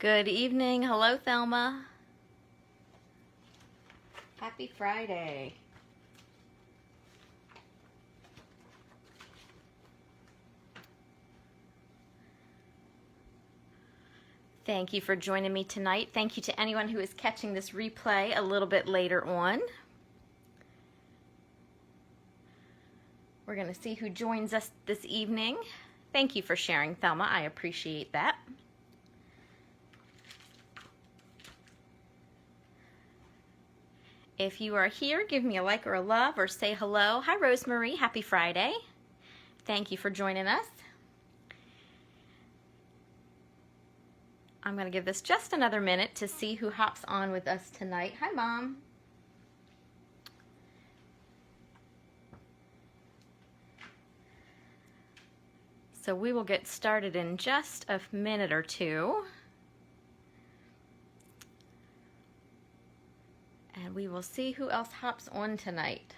Good evening. Hello, Thelma. Happy Friday. Thank you for joining me tonight. Thank you to anyone who is catching this replay a little bit later on. We're going to see who joins us this evening. Thank you for sharing, Thelma. I appreciate that. If you are here, give me a like or a love or say hello. Hi, Rosemary. Happy Friday. Thank you for joining us. I'm going to give this just another minute to see who hops on with us tonight. Hi, Mom. So we will get started in just a minute or two. And we will see who else hops on tonight.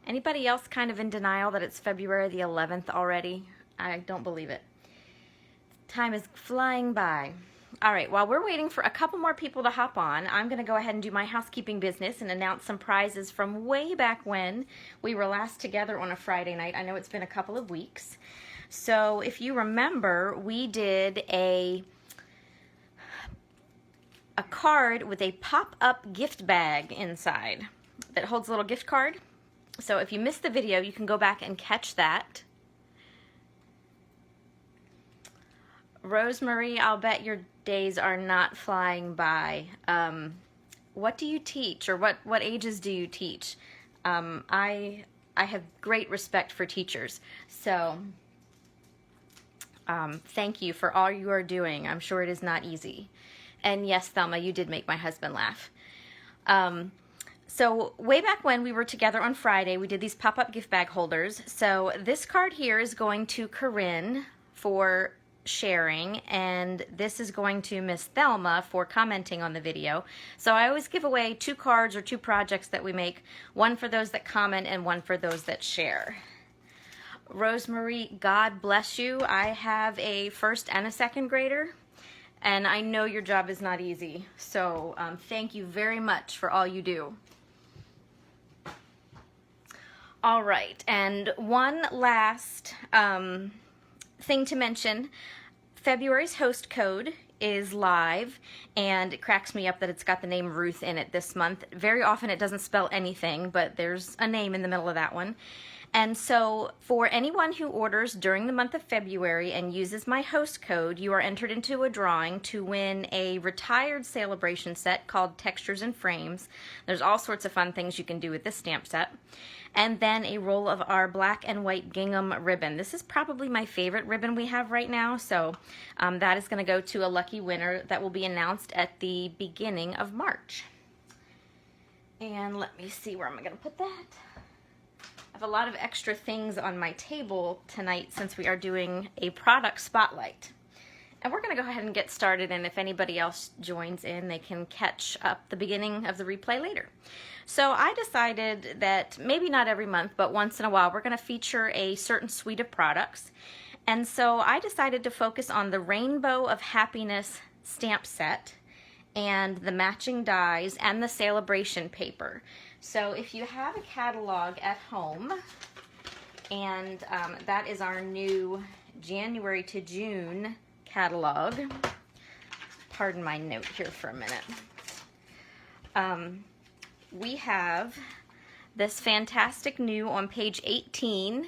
Anybody else kind of in denial that it's February the 11th already? I don't believe it. Time is flying by. All right, while we're waiting for a couple more people to hop on, I'm going to go ahead and do my housekeeping business and announce some prizes from way back when we were last together on a Friday night. I know it's been a couple of weeks. So if you remember, we did a card with a pop-up gift bag inside that holds a little gift card. So if you missed the video, you can go back and catch that. Rosemary, I'll bet your days are not flying by. What do you teach, or what ages do you teach? I have great respect for teachers, so thank you for all you are doing. I'm sure it is not easy. And yes, Thelma, you did make my husband laugh. So way back when we were together on Friday, we did these pop-up gift bag holders. So this card here is going to Corinne for sharing, and this is going to Miss Thelma for commenting on the video. So I always give away 2 cards or 2 projects that we make, one for those that comment and one for those that share. Rosemary, God bless you. I have a 1st and a 2nd grader, and I know your job is not easy. So thank you very much for all you do. All right, and one last thing to mention. February's host code is live, and it cracks me up that it's got the name Ruth in it this month. Very often it doesn't spell anything, but there's a name in the middle of that one. And so for anyone who orders during the month of February and uses my host code, you are entered into a drawing to win a retired celebration set called Textures and Frames. There's all sorts of fun things you can do with this stamp set. And then a roll of our black and white gingham ribbon. This is probably my favorite ribbon we have right now, so that is going to go to a lucky winner that will be announced at the beginning of March. And let me see where I'm going to put that. I have a lot of extra things on my table tonight since we are doing a product spotlight. And we're going to go ahead and get started, and if anybody else joins in, they can catch up the beginning of the replay later. So I decided that maybe not every month, but once in a while, we're going to feature a certain suite of products. And so I decided to focus on the Rainbow of Happiness stamp set and the matching dies and the celebration paper. So if you have a catalog at home, and that is our new January to June catalog. Pardon my note here for a minute. We have this fantastic new on page 18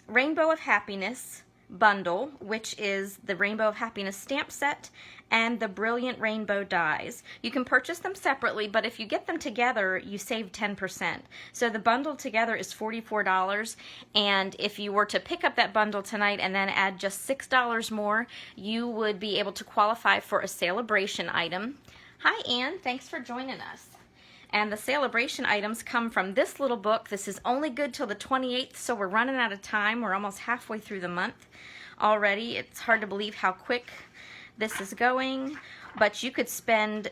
Rainbow of Happiness bundle, which is the Rainbow of Happiness stamp set and the Brilliant Rainbow dies. You can purchase them separately, but if you get them together, you save 10%. So the bundle together is $44, and if you were to pick up that bundle tonight and then add just $6 more, you would be able to qualify for a celebration item. Hi, Ann. Thanks for joining us. And the celebration items come from this little book. This is only good till the 28th, so we're running out of time. We're almost halfway through the month already. It's hard to believe how quick this is going, but you could spend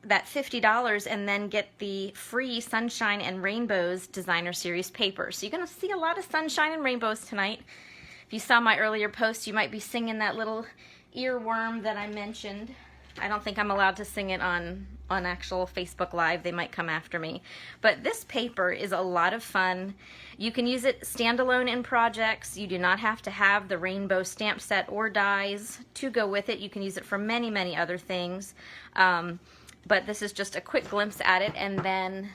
that $50 and then get the free Sunshine and Rainbows Designer Series paper. So you're going to see a lot of sunshine and rainbows tonight. If you saw my earlier post, you might be singing that little earworm that I mentioned. I don't think I'm allowed to sing it on actual Facebook Live. They might come after me. But this paper is a lot of fun. You can use it standalone in projects. You do not have to have the rainbow stamp set or dies to go with it. You can use it for many, many other things. But this is just a quick glimpse at it, and then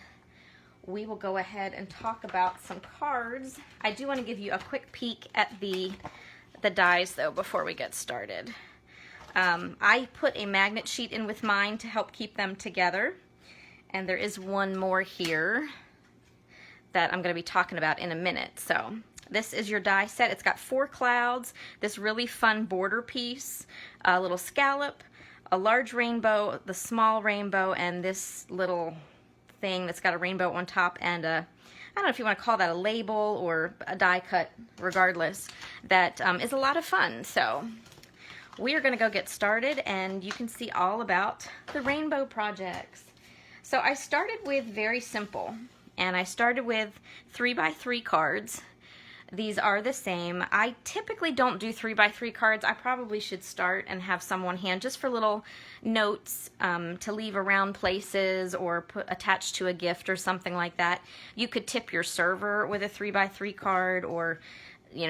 we will go ahead and talk about some cards. I do want to give you a quick peek at the dies though before we get started. I put a magnet sheet in with mine to help keep them together, and there is one more here that I'm going to be talking about in a minute. So this is your die set. It's got 4 clouds, this really fun border piece, a little scallop, a large rainbow, the small rainbow, and this little thing that's got a rainbow on top and a, I don't know if you want to call that a label or a die cut, regardless, that is a lot of fun. So we are going to go get started, and you can see all about the rainbow projects. So I started with very simple, and I started with 3x3 cards. These are the same. I typically don't do 3x3 cards. I probably should start and have someone hand just for little notes to leave around places or put attached to a gift or something like that. You could tip your server with a 3x3 card, or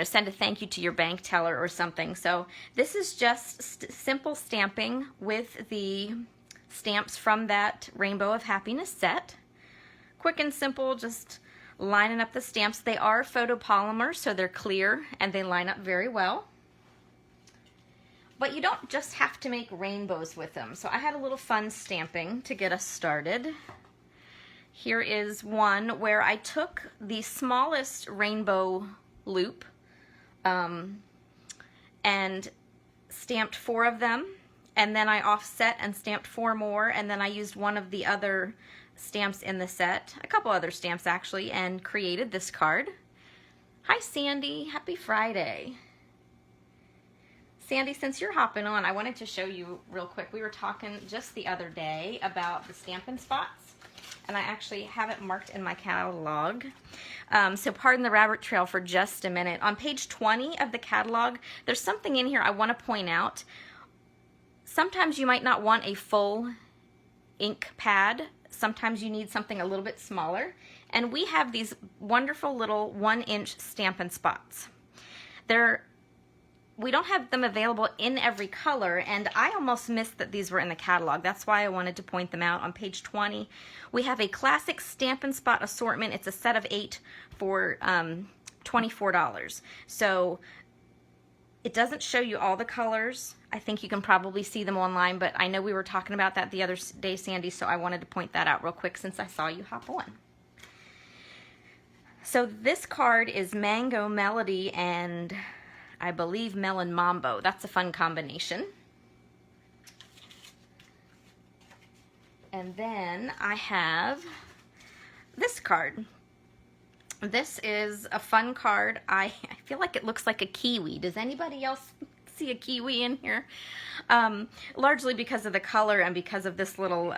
send a thank you to your bank teller or something. So this is just simple stamping with the stamps from that Rainbow of Happiness set. Quick and simple, just lining up the stamps. They are photopolymer, so they're clear and they line up very well. But you don't just have to make rainbows with them. So I had a little fun stamping to get us started. Here is one where I took the smallest rainbow loop and stamped 4 of them, and then I offset and stamped 4 more, and then I used one of the other stamps in the set, a couple other stamps actually, and created this card. Hi Sandy, happy Friday. Sandy, since you're hopping on, I wanted to show you real quick. We were talking just the other day about the Stampin' Spots, and I actually have it marked in my catalog. So pardon the rabbit trail for just a minute. On page 20 of the catalog, there's something in here I want to point out. Sometimes you might not want a full ink pad. Sometimes you need something a little bit smaller. And we have these wonderful little 1-inch Stampin' Spots. We don't have them available in every color, and I almost missed that these were in the catalog. That's why I wanted to point them out. On page 20, we have a classic Stampin' Spot assortment. It's a set of 8 for $24. So it doesn't show you all the colors. I think you can probably see them online, but I know we were talking about that the other day, Sandy, so I wanted to point that out real quick since I saw you hop on. So this card is Mango Melody and I believe Melon Mambo. That's a fun combination. And then I have this card. This is a fun card. I feel like it looks like a kiwi. Does anybody else see a kiwi in here? Largely because of the color and because of this little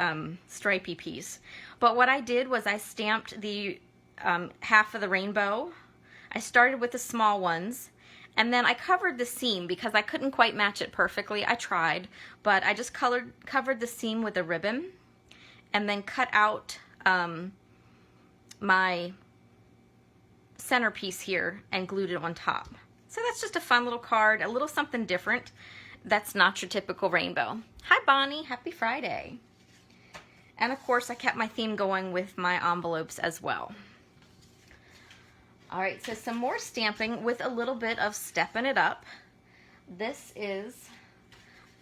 stripey piece. But what I did was I stamped the half of the rainbow. I started with the small ones, and then I covered the seam because I couldn't quite match it perfectly. I tried, but I just covered the seam with a ribbon and then cut out my centerpiece here and glued it on top. So that's just a fun little card, a little something different that's not your typical rainbow. Hi Bonnie, happy Friday. And of course I kept my theme going with my envelopes as well. All right, so some more stamping with a little bit of stepping it up. This is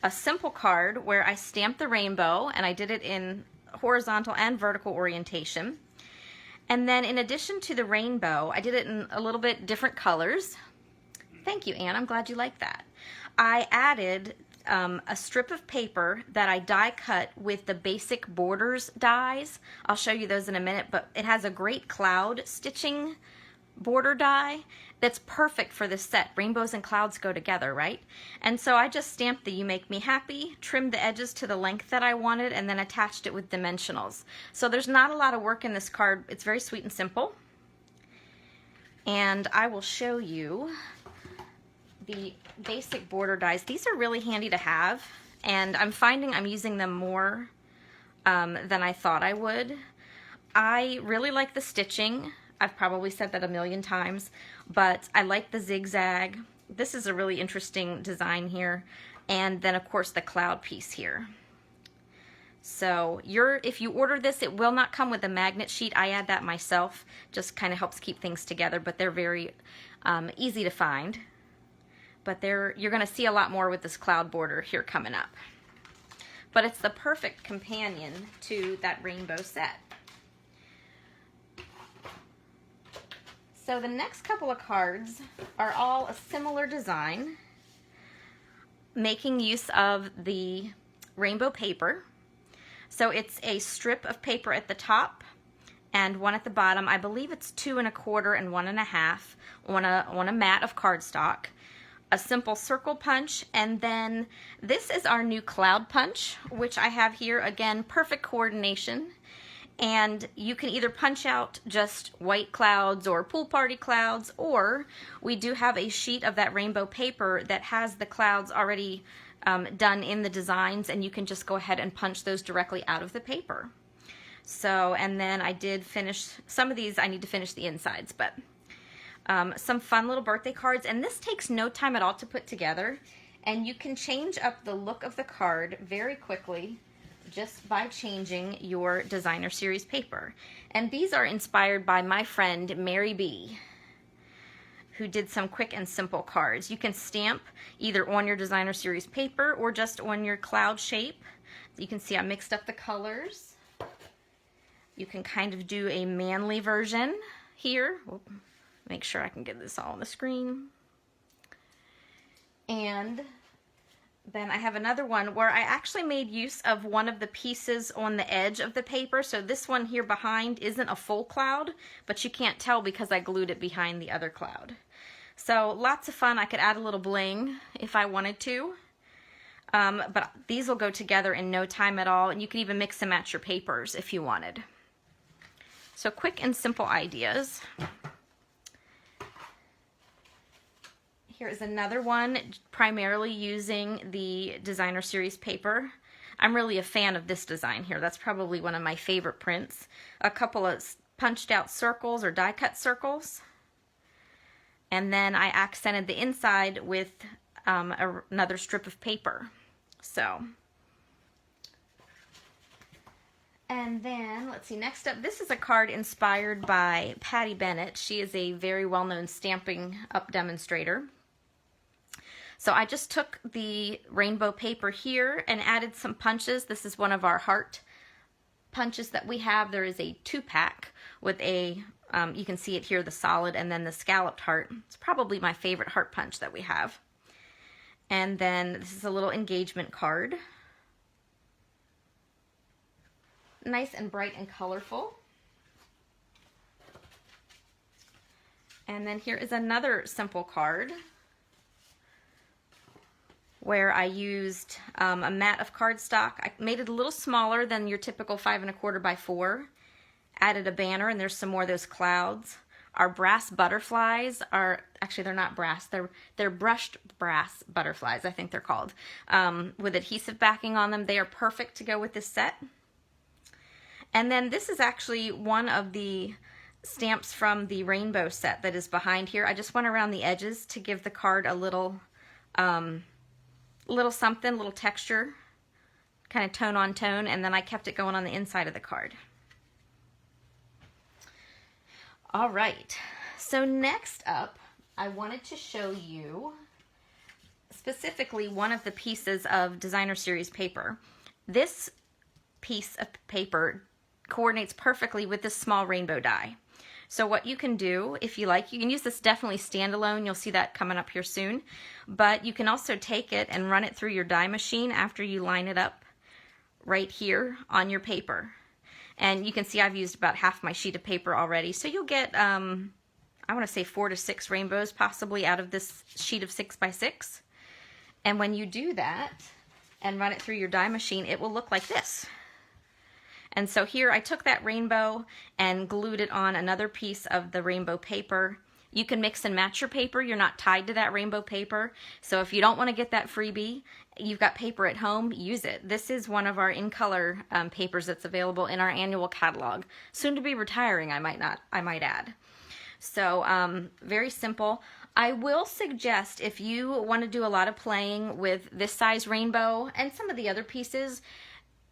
a simple card where I stamped the rainbow, and I did it in horizontal and vertical orientation. And then in addition to the rainbow, I did it in a little bit different colors. Thank you, Anne. I'm glad you like that. I added a strip of paper that I die cut with the basic borders dies. I'll show you those in a minute, but it has a great cloud stitching border die that's perfect for this set. Rainbows and clouds go together, right? And so I just stamped the You Make Me Happy, trimmed the edges to the length that I wanted, and then attached it with dimensionals. So there's not a lot of work in this card. It's very sweet and simple. And I will show you the basic border dies. These are really handy to have, and I'm finding I'm using them more than I thought I would. I really like the stitching. I've probably said that a million times, but I like the zigzag. This is a really interesting design here. And then of course the cloud piece here. So if you order this, it will not come with a magnet sheet. I add that myself, just kind of helps keep things together, but they're very easy to find. But you're going to see a lot more with this cloud border here coming up. But it's the perfect companion to that rainbow set. So the next couple of cards are all a similar design, making use of the rainbow paper. So it's a strip of paper at the top and one at the bottom. I believe it's 2 1/4 and 1 1/2 on a mat of cardstock. A simple circle punch, and then this is our new cloud punch, which I have here. Again, perfect coordination. And you can either punch out just white clouds or pool party clouds, or we do have a sheet of that rainbow paper that has the clouds already done in the designs, and you can just go ahead and punch those directly out of the paper. So, and then I did finish some of these. I need to finish the insides, but some fun little birthday cards, and this takes no time at all to put together, and you can change up the look of the card very quickly just by changing your designer series paper. And these are inspired by my friend Mary B, who did some quick and simple cards. You can stamp either on your designer series paper or just on your cloud shape. You can see I mixed up the colors. You can kind of do a manly version here. Make sure I can get this all on the screen. And then I have another one where I actually made use of one of the pieces on the edge of the paper. So this one here behind isn't a full cloud, but you can't tell because I glued it behind the other cloud. So lots of fun. I could add a little bling if I wanted to. But these will go together in no time at all, and you can even mix and match your papers if you wanted. So quick and simple ideas. Here is another one, primarily using the designer series paper. I'm really a fan of this design here. That's probably one of my favorite prints. A couple of punched out circles or die cut circles. And then I accented the inside with another strip of paper. So, and then let's see, next up, this is a card inspired by Patty Bennett. She is a very well-known Stampin' Up demonstrator. So I just took the rainbow paper here and added some punches. This is one of our heart punches that we have. There is a 2-pack with a, you can see it here, the solid and then the scalloped heart. It's probably my favorite heart punch that we have. And then this is a little engagement card. Nice and bright and colorful. And then here is another simple card where I used a mat of cardstock. I made it a little smaller than your typical 5 1/4 by 4. Added a banner, and there's some more of those clouds. Our brass butterflies are, actually they're not brass, they're brushed brass butterflies, I think they're called, with adhesive backing on them. They are perfect to go with this set. And then this is actually one of the stamps from the rainbow set that is behind here. I just went around the edges to give the card a little something, little texture, kind of tone on tone, and then I kept it going on the inside of the card. All right, so next up, I wanted to show you specifically one of the pieces of designer series paper. This piece of paper coordinates perfectly with this small rainbow die. So what you can do, if you like, you can use this definitely standalone. You'll see that coming up here soon. But you can also take it and run it through your die machine after you line it up right here on your paper. And you can see I've used about half my sheet of paper already. So you'll get, I want to say 4 to 6 rainbows possibly out of this sheet of 6 by 6. And when you do that and run it through your die machine, it will look like this. And so here I took that rainbow and glued it on another piece of the rainbow paper. You can mix and match your paper. You're not tied to that rainbow paper. So if you don't want to get that freebie, you've got paper at home, use it. This is one of our in color papers that's available in our annual catalog. Soon to be retiring, I might add. So very simple. I will suggest, if you want to do a lot of playing with this size rainbow and some of the other pieces,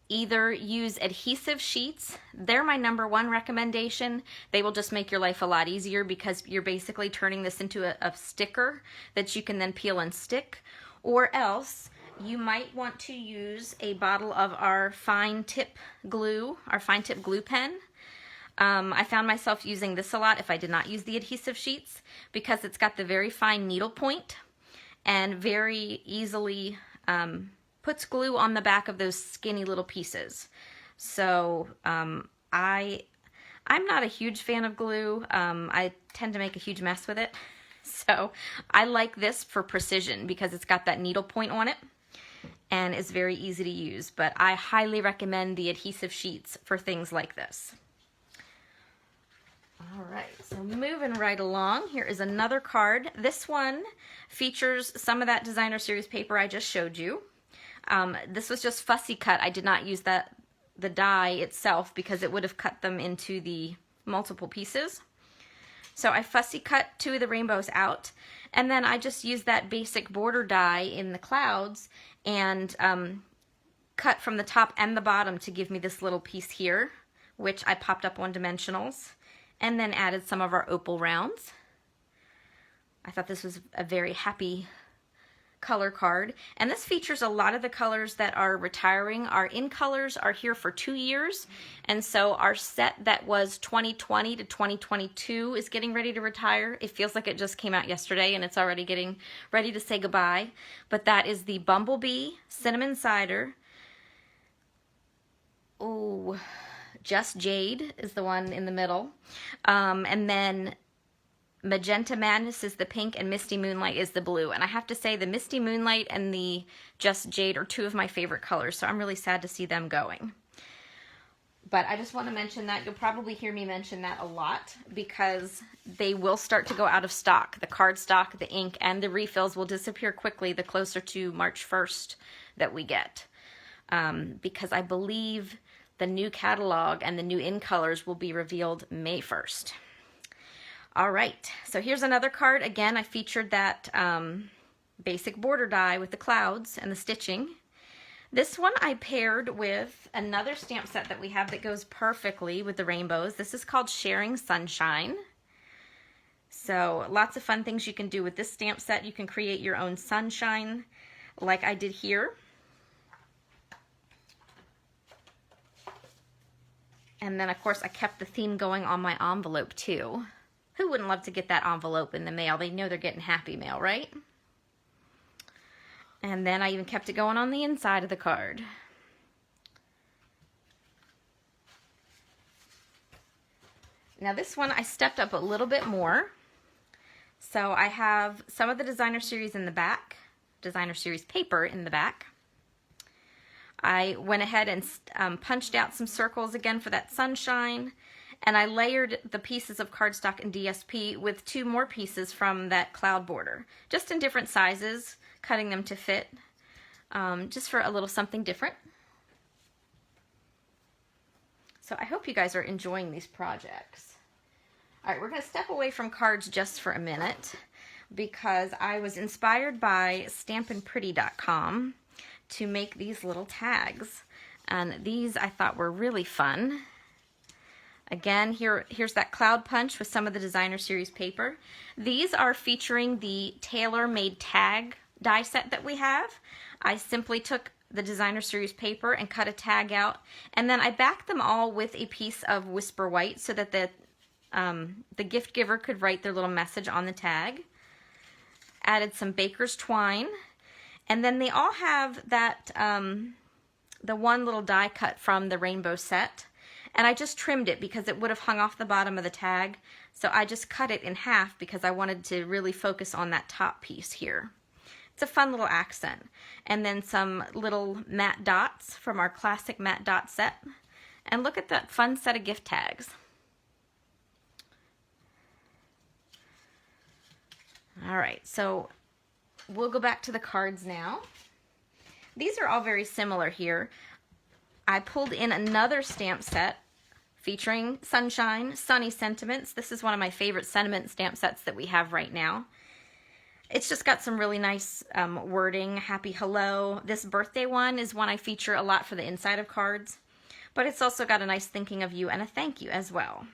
either use adhesive sheets. They're my #1 recommendation. They will just make your life a lot easier because you're basically turning this into a sticker that you can then peel and stick. Or else you might want to use a bottle of our fine tip glue, our fine tip glue pen. I found myself using this a lot if I did not use the adhesive sheets because it's got the very fine needle point and very easily puts glue on the back of those skinny little pieces. So I'm not a huge fan of glue. I tend to make a huge mess with it. So I like this for precision because it's got that needle point on it and it's very easy to use. But I highly recommend the adhesive sheets for things like this. All right, so moving right along, here is another card. This one features some of that designer series paper I just showed you. This was just fussy cut. I did not use the die itself because it would have cut them into the multiple pieces. So I fussy cut 2 of the rainbows out, and then I just used that basic border die in the clouds and cut from the top and the bottom to give me this little piece here, which I popped up on dimensionals, and then added some of our opal rounds. I thought this was a very happy color card, and this features a lot of the colors that are retiring. Our in colors are here for 2 years, and so our set that was 2020 to 2022 is getting ready to retire. It feels like it just came out yesterday and it's already getting ready to say goodbye, but that is the Bumblebee Cinnamon Cider. Oh, Just Jade is the one in the middle, and then Magenta Madness is the pink and Misty Moonlight is the blue. And I have to say the Misty Moonlight and the Just Jade are 2 of my favorite colors, so I'm really sad to see them going. But I just want to mention that. You'll probably hear me mention that a lot because they will start to go out of stock. The card stock, the ink, and the refills will disappear quickly the closer to March 1st that we get. Because I believe the new catalog and the new in colors will be revealed May 1st. All right, so here's another card. Again, I featured that basic border die with the clouds and the stitching. This one I paired with another stamp set that we have that goes perfectly with the rainbows. This is called Sharing Sunshine. So lots of fun things you can do with this stamp set. You can create your own sunshine like I did here. And then, of course, I kept the theme going on my envelope, too. Who wouldn't love to get that envelope in the mail? They know they're getting happy mail, right? And then I even kept it going on the inside of the card. Now this one I stepped up a little bit more. So I have some of the designer series in the back, designer series paper in the back. I went ahead and punched out some circles again for that sunshine. And I layered the pieces of cardstock and DSP with 2 more pieces from that cloud border, just in different sizes, cutting them to fit, just for a little something different. So I hope you guys are enjoying these projects. All right, we're going to step away from cards just for a minute because I was inspired by stampinpretty.com to make these little tags. And these I thought were really fun. Again, here's that cloud punch with some of the designer series paper. These are featuring the tailor-made tag die set that we have. I simply took the designer series paper and cut a tag out, and then I backed them all with a piece of Whisper White so that the gift giver could write their little message on the tag. Added some baker's twine, and then they all have that the one little die cut from the rainbow set. And I just trimmed it because it would have hung off the bottom of the tag. So I just cut it in half because I wanted to really focus on that top piece here. It's a fun little accent. And then some little matte dots from our classic matte dot set. And look at that fun set of gift tags. All right, so we'll go back to the cards now. These are all very similar here. I pulled in another stamp set featuring sunshine, sunny sentiments. This is one of my favorite sentiment stamp sets that we have right now. It's just got some really nice wording, happy hello. This birthday one is one I feature a lot for the inside of cards, but it's also got a nice thinking of you and a thank you as well.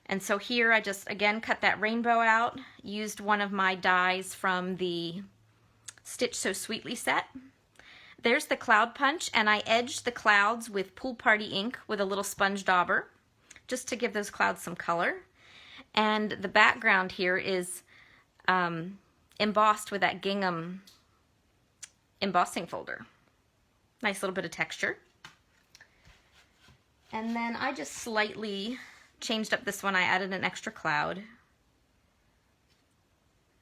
And so here I just, again, cut that rainbow out, used one of my dies from the Stitch So Sweetly set. There's the cloud punch, and I edged the clouds with Pool Party ink with a little sponge dauber, just to give those clouds some color. And the background here is embossed with that gingham embossing folder. Nice little bit of texture. And then I just slightly changed up this one. I added an extra cloud.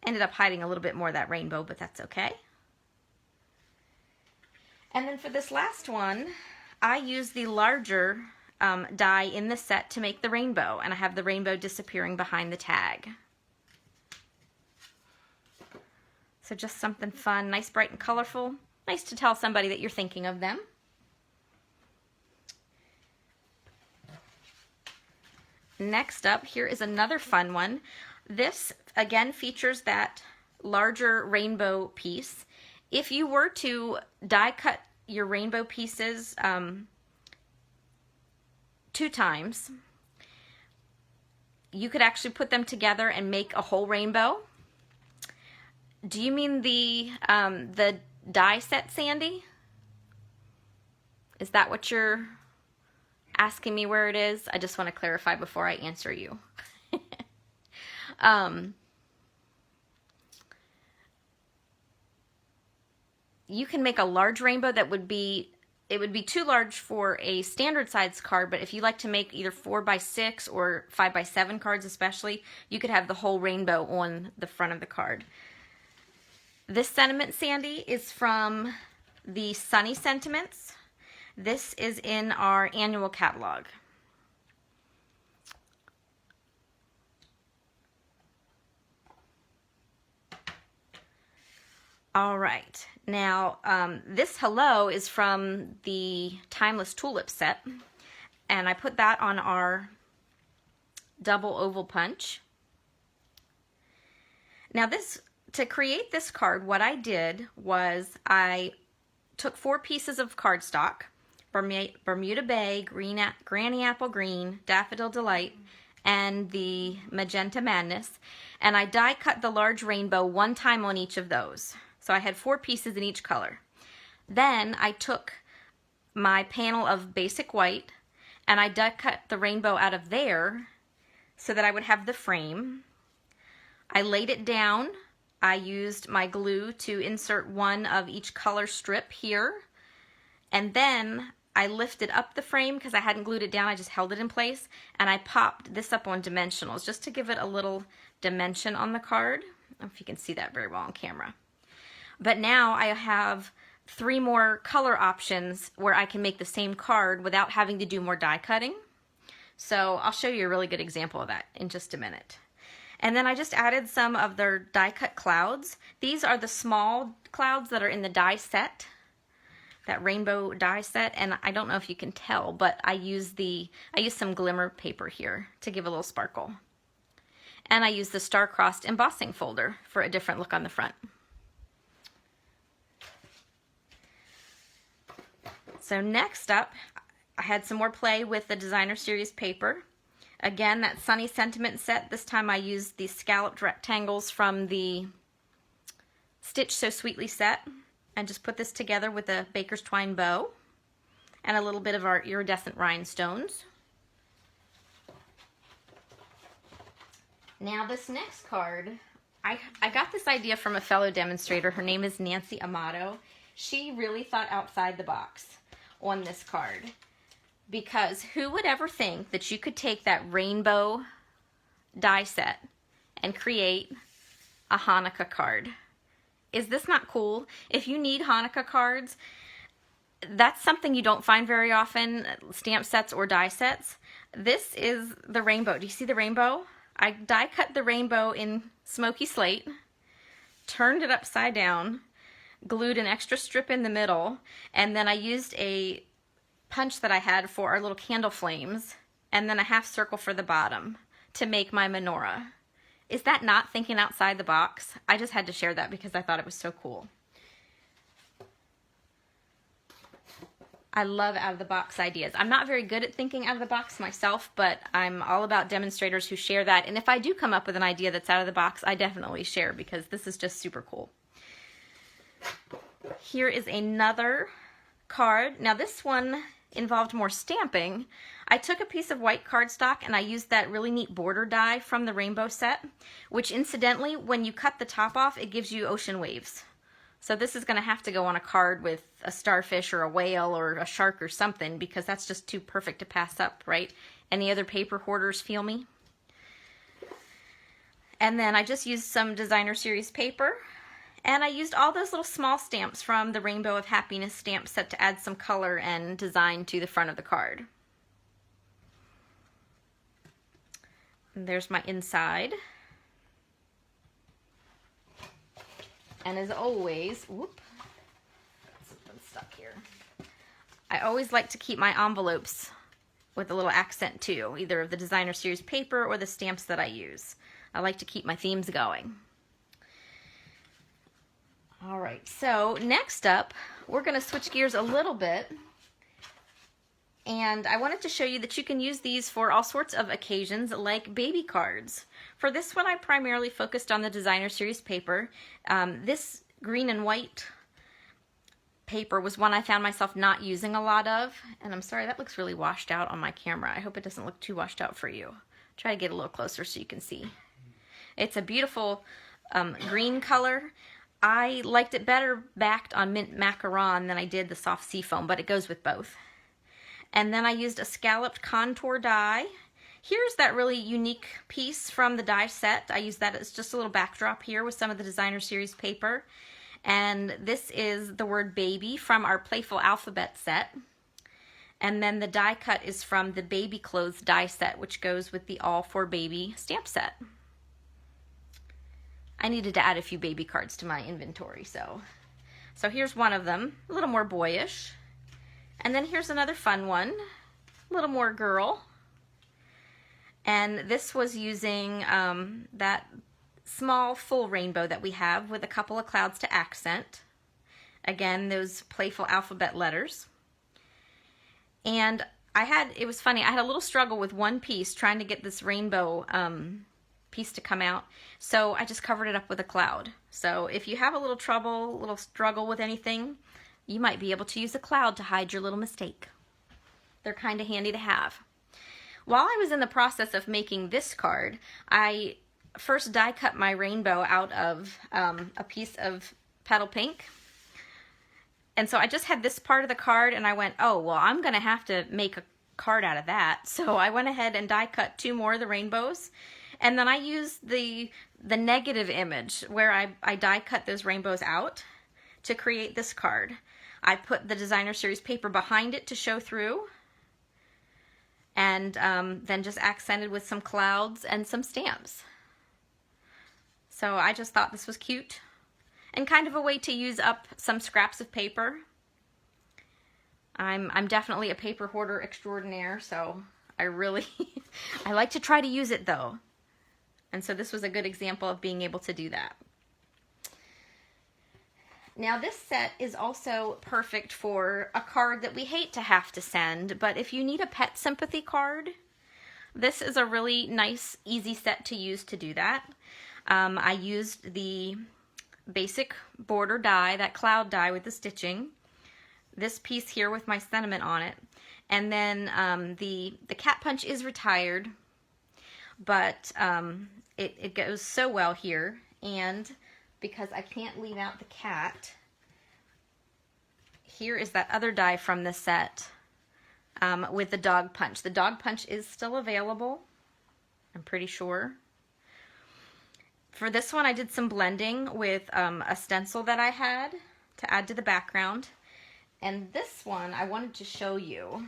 Ended up hiding a little bit more of that rainbow, but that's okay. And then for this last one, I used the larger die in the set to make the rainbow, and I have the rainbow disappearing behind the tag. So just something fun, nice, bright, and colorful. Nice to tell somebody that you're thinking of them. Next up, here is another fun one. This, again, features that larger rainbow piece. If you were to die cut your rainbow pieces 2 times, you could actually put them together and make a whole rainbow. Do you mean the die set, Sandy? Is that what you're asking me where it is? I just want to clarify before I answer you. You can make a large rainbow that would be, it would be too large for a standard size card, but if you like to make either 4x6 or 5x7 cards especially, you could have the whole rainbow on the front of the card. This sentiment, Sandy, is from the Sunny Sentiments. This is in our annual catalog. All right, now this hello is from the Timeless Tulip set, and I put that on our double oval punch. Now this, to create this card, what I did was I took 4 pieces of cardstock, Bermuda Bay, Granny Apple Green, Daffodil Delight, and the Magenta Madness, and I die cut the large rainbow 1 time on each of those. So I had 4 pieces in each color. Then I took my panel of basic white and I die cut the rainbow out of there so that I would have the frame. I laid it down. I used my glue to insert 1 of each color strip here. And then I lifted up the frame because I hadn't glued it down. I just held it in place. And I popped this up on dimensionals just to give it a little dimension on the card. I don't know if you can see that very well on camera. But now I have 3 more color options where I can make the same card without having to do more die cutting. So I'll show you a really good example of that in just a minute. And then I just added some of their die cut clouds. These are the small clouds that are in the die set, that rainbow die set. And I don't know if you can tell, but I used some glimmer paper here to give a little sparkle. And I used the star-crossed embossing folder for a different look on the front. So next up, I had some more play with the Designer Series paper. Again, that Sunny Sentiment set. This time I used the scalloped rectangles from the Stitch So Sweetly set and just put this together with a baker's twine bow and a little bit of our iridescent rhinestones. Now this next card, I got this idea from a fellow demonstrator. Her name is Nancy Amato. She really thought outside the box on this card, because who would ever think that you could take that rainbow die set and create a Hanukkah card? Is this not cool? If you need Hanukkah cards, that's something you don't find very often, stamp sets or die sets. This is the rainbow. Do you see the rainbow? I die cut the rainbow in smoky slate, turned it upside down, glued an extra strip in the middle, and then I used a punch that I had for our little candle flames, and then a half circle for the bottom to make my menorah. Is that not thinking outside the box? I just had to share that because I thought it was so cool. I love out-of-the-box ideas. I'm not very good at thinking out of the box myself, but I'm all about demonstrators who share that. And if I do come up with an idea that's out of the box, I definitely share because this is just super cool. Here is another card. Now this one involved more stamping. I took a piece of white cardstock and I used that really neat border die from the rainbow set, which incidentally, when you cut the top off, it gives you ocean waves. So this is going to have to go on a card with a starfish or a whale or a shark or something because that's just too perfect to pass up, right? Any other paper hoarders feel me? And then I just used some designer series paper, and I used all those little small stamps from the Rainbow of Happiness stamp set to add some color and design to the front of the card. And there's my inside. And as always, whoop, something stuck here. I always like to keep my envelopes with a little accent too, either of the designer series paper or the stamps that I use. I like to keep my themes going. All right, so next up, we're going to switch gears a little bit. And I wanted to show you that you can use these for all sorts of occasions, like baby cards. For this one, I primarily focused on the designer series paper. This green and white paper was one I found myself not using a lot of. And I'm sorry, that looks really washed out on my camera. I hope it doesn't look too washed out for you. Try to get a little closer so you can see. It's a beautiful green color. I liked it better backed on mint macaron than I did the soft seafoam, but it goes with both. And then I used a scalloped contour die. Here's that really unique piece from the die set. I used that as just a little backdrop here with some of the designer series paper. And this is the word baby from our Playful Alphabet set. And then the die cut is from the baby clothes die set, which goes with the All for Baby stamp set. I needed to add a few baby cards to my inventory, so here's one of them, a little more boyish. And then here's another fun one, a little more girl. And this was using that small full rainbow that we have with a couple of clouds to accent. Again, those Playful Alphabet letters. And it was funny, I had a little struggle with one piece trying to get this rainbow piece to come out. So I just covered it up with a cloud. So if you have a little trouble, a little struggle with anything, you might be able to use a cloud to hide your little mistake. They're kind of handy to have. While I was in the process of making this card, I first die cut my rainbow out of a piece of petal pink. And so I just had this part of the card and I went, oh, well, I'm going to have to make a card out of that. So I went ahead and die cut 2 more of the rainbows. And then I used the negative image where I die cut those rainbows out to create this card. I put the designer series paper behind it to show through, and then just accented with some clouds and some stamps. So I just thought this was cute and kind of a way to use up some scraps of paper. I'm definitely a paper hoarder extraordinaire, so I really I like to try to use it though. And so this was a good example of being able to do that. Now this set is also perfect for a card that we hate to have to send, but if you need a pet sympathy card, this is a really nice, easy set to use to do that. I used the basic border die, that cloud die with the stitching, this piece here with my sentiment on it, and then the cat punch is retired, but it goes so well here, and because I can't leave out the cat, here is that other die from the set with the dog punch. The dog punch is still available, I'm pretty sure. For this one, I did some blending with a stencil that I had to add to the background. And this one, I wanted to show you.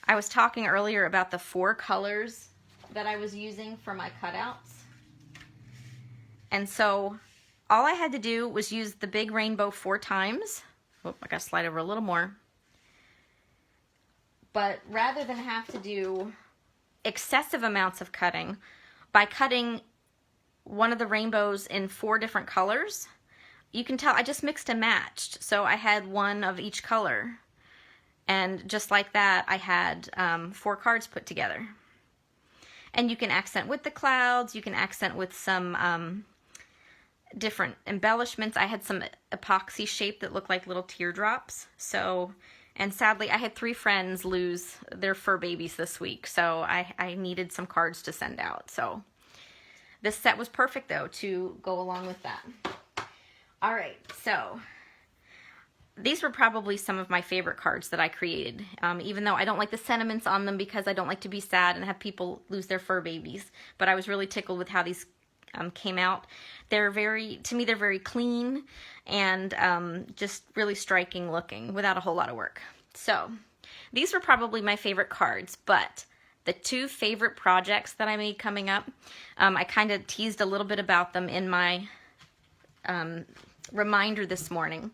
I was talking earlier about the 4 colors that I was using for my cutouts. And so all I had to do was use the big rainbow 4 times. Oh, I gotta slide over a little more. But rather than have to do excessive amounts of cutting, by cutting one of the rainbows in 4 different colors, you can tell I just mixed and matched. So I had one of each color. And just like that, I had 4 cards put together. And you can accent with the clouds, you can accent with some different embellishments. I had some epoxy shape that looked like little teardrops. So, and sadly, I had 3 friends lose their fur babies this week, so I needed some cards to send out. So this set was perfect, though, to go along with that. All right, so these were probably some of my favorite cards that I created, even though I don't like the sentiments on them because I don't like to be sad and have people lose their fur babies. But I was really tickled with how these came out. They're to me, they're very clean and just really striking looking without a whole lot of work. So these were probably my favorite cards, but the 2 favorite projects that I made coming up, I kind of teased a little bit about them in my reminder this morning.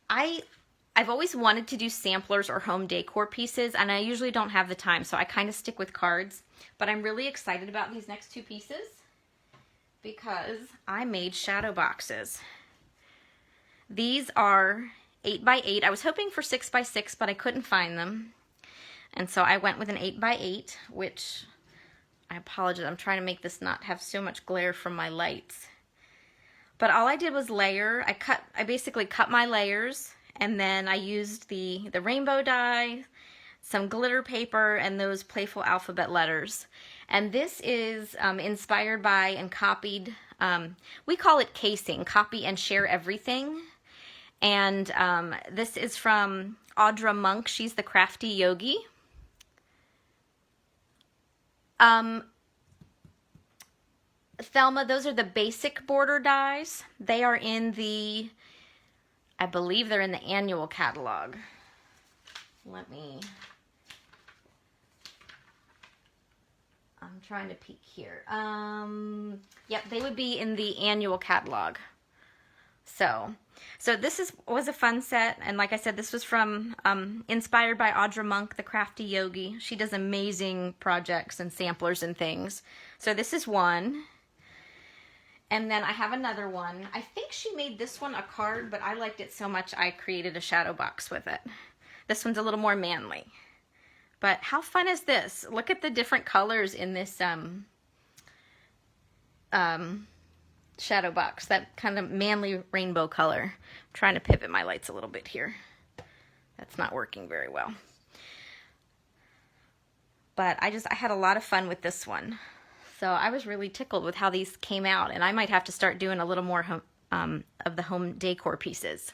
I've always wanted to do samplers or home decor pieces, and I usually don't have the time, so I kind of stick with cards. But I'm really excited about these next 2 pieces because I made shadow boxes. These are 8 by 8. I was hoping for 6 by 6, but I couldn't find them. And so I went with an 8 by 8, which I apologize. I'm trying to make this not have so much glare from my lights. But all I did was layer. I basically cut my layers, and then I used the rainbow die, some glitter paper, and those playful alphabet letters. And this is inspired by and copied, we call it casing, copy and share everything. And this is from Audra Monk. She's the crafty yogi. Thelma, those are the basic border dies. They are in the, I believe they're in the annual catalog. I'm trying to peek here. Yep, they would be in the annual catalog. So this was a fun set, and like I said, this was from, inspired by Audra Monk, the crafty yogi. She does amazing projects and samplers and things. So this is one. And then I have another one. I think she made this one a card, but I liked it so much I created a shadow box with it. This one's a little more manly. But how fun is this? Look at the different colors in this shadow box. That kind of manly rainbow color. I'm trying to pivot my lights a little bit here. That's not working very well. But I had a lot of fun with this one. So I was really tickled with how these came out, and I might have to start doing a little more of the home decor pieces.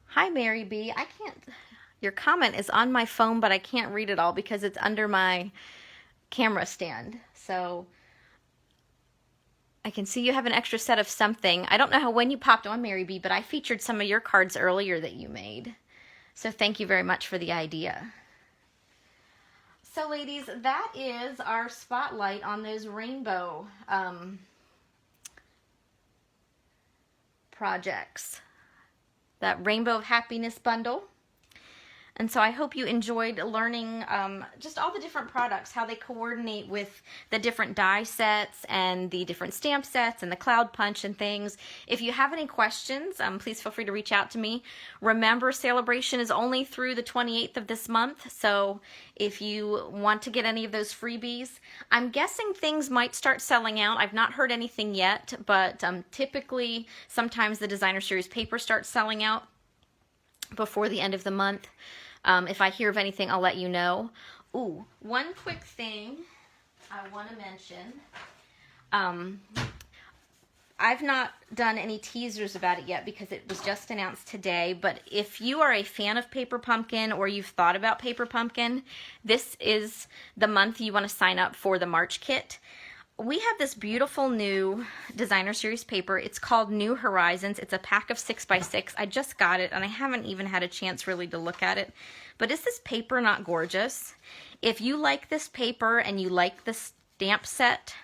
Hi, Mary B. Your comment is on my phone, but I can't read it all because it's under my camera stand. So I can see you have an extra set of something. I don't know when you popped on, Mary B, but I featured some of your cards earlier that you made. So thank you very much for the idea. So ladies, that is our spotlight on those rainbow projects. That Rainbow of Happiness bundle. And so I hope you enjoyed learning just all the different products, how they coordinate with the different die sets and the different stamp sets and the cloud punch and things. If you have any questions, please feel free to reach out to me. Remember, celebration is only through the 28th of this month, so if you want to get any of those freebies, I'm guessing things might start selling out. I've not heard anything yet, but typically sometimes the Designer Series paper starts selling out before the end of the month. If I hear of anything, I'll let you know. Ooh, one quick thing I want to mention. I've not done any teasers about it yet because it was just announced today, but if you are a fan of Paper Pumpkin or you've thought about Paper Pumpkin, this is the month you want to sign up for the March kit. we have this beautiful new designer series paper. It's called New Horizons. It's a pack of 6x6. I just got it and I haven't even had a chance really to look at it. But is this paper not gorgeous? If you like this paper and you like the stamp set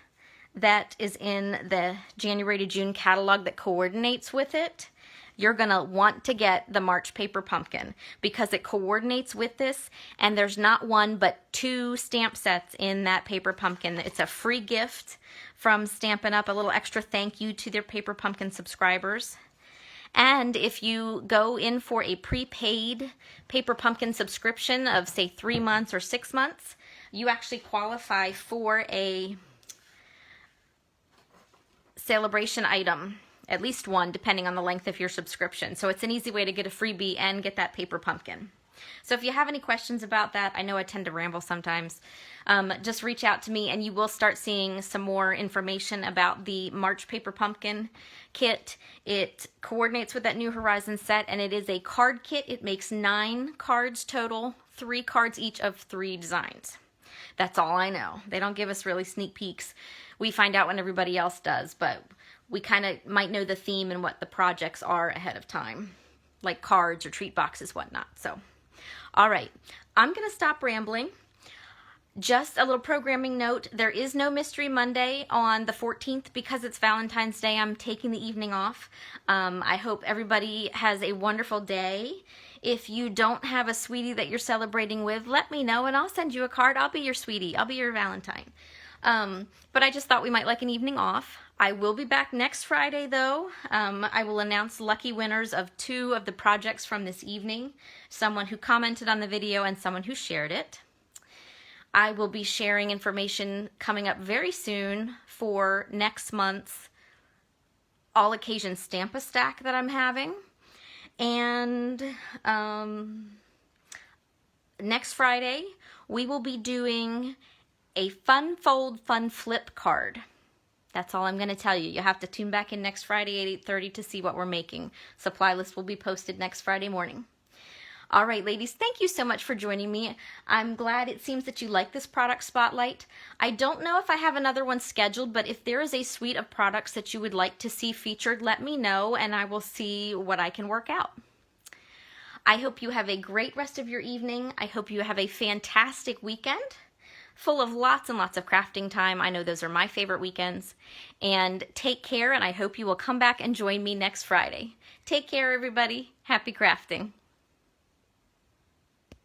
that is in the January to June catalog that coordinates with it, you're gonna want to get the March paper pumpkin because it coordinates with this, and there's not one but 2 stamp sets in that paper pumpkin. It's a free gift from Stampin' Up!, a little extra thank you to their paper pumpkin subscribers. And if you go in for a prepaid paper pumpkin subscription of say 3 months or 6 months, you actually qualify for a celebration item, at least one, depending on the length of your subscription. So it's an easy way to get a freebie and get that paper pumpkin. So if you have any questions about that, I know I tend to ramble sometimes, just reach out to me and you will start seeing some more information about the March paper pumpkin kit. It coordinates with that New Horizons set, and it is a card kit. It makes 9 cards total, 3 cards each of 3 designs. That's all I know. They don't give us really sneak peeks. We find out when everybody else does, but we kind of might know the theme and what the projects are ahead of time, like cards or treat boxes, whatnot. So, all right, I'm going to stop rambling. Just a little programming note, there is no Mystery Monday on the 14th because it's Valentine's Day. I'm taking the evening off. I hope everybody has a wonderful day. If you don't have a sweetie that you're celebrating with, let me know and I'll send you a card. I'll be your sweetie. I'll be your Valentine. But I just thought we might like an evening off. I will be back next Friday though. I will announce lucky winners of 2 of the projects from this evening. Someone who commented on the video and someone who shared it. I will be sharing information coming up very soon for next month's all occasion Stamp-A-Stack that I'm having. And next Friday we will be doing a fun fold, fun flip card. That's all I'm going to tell you. You'll have to tune back in next Friday at 8:30 to see what we're making. Supply list will be posted next Friday morning. All right, ladies, thank you so much for joining me. I'm glad it seems that you like this product spotlight. I don't know if I have another one scheduled, but if there is a suite of products that you would like to see featured, let me know and I will see what I can work out. I hope you have a great rest of your evening. I hope you have a fantastic weekend full of lots and lots of crafting time. I know those are my favorite weekends. And take care, and I hope you will come back and join me next Friday. Take care, everybody. Happy crafting.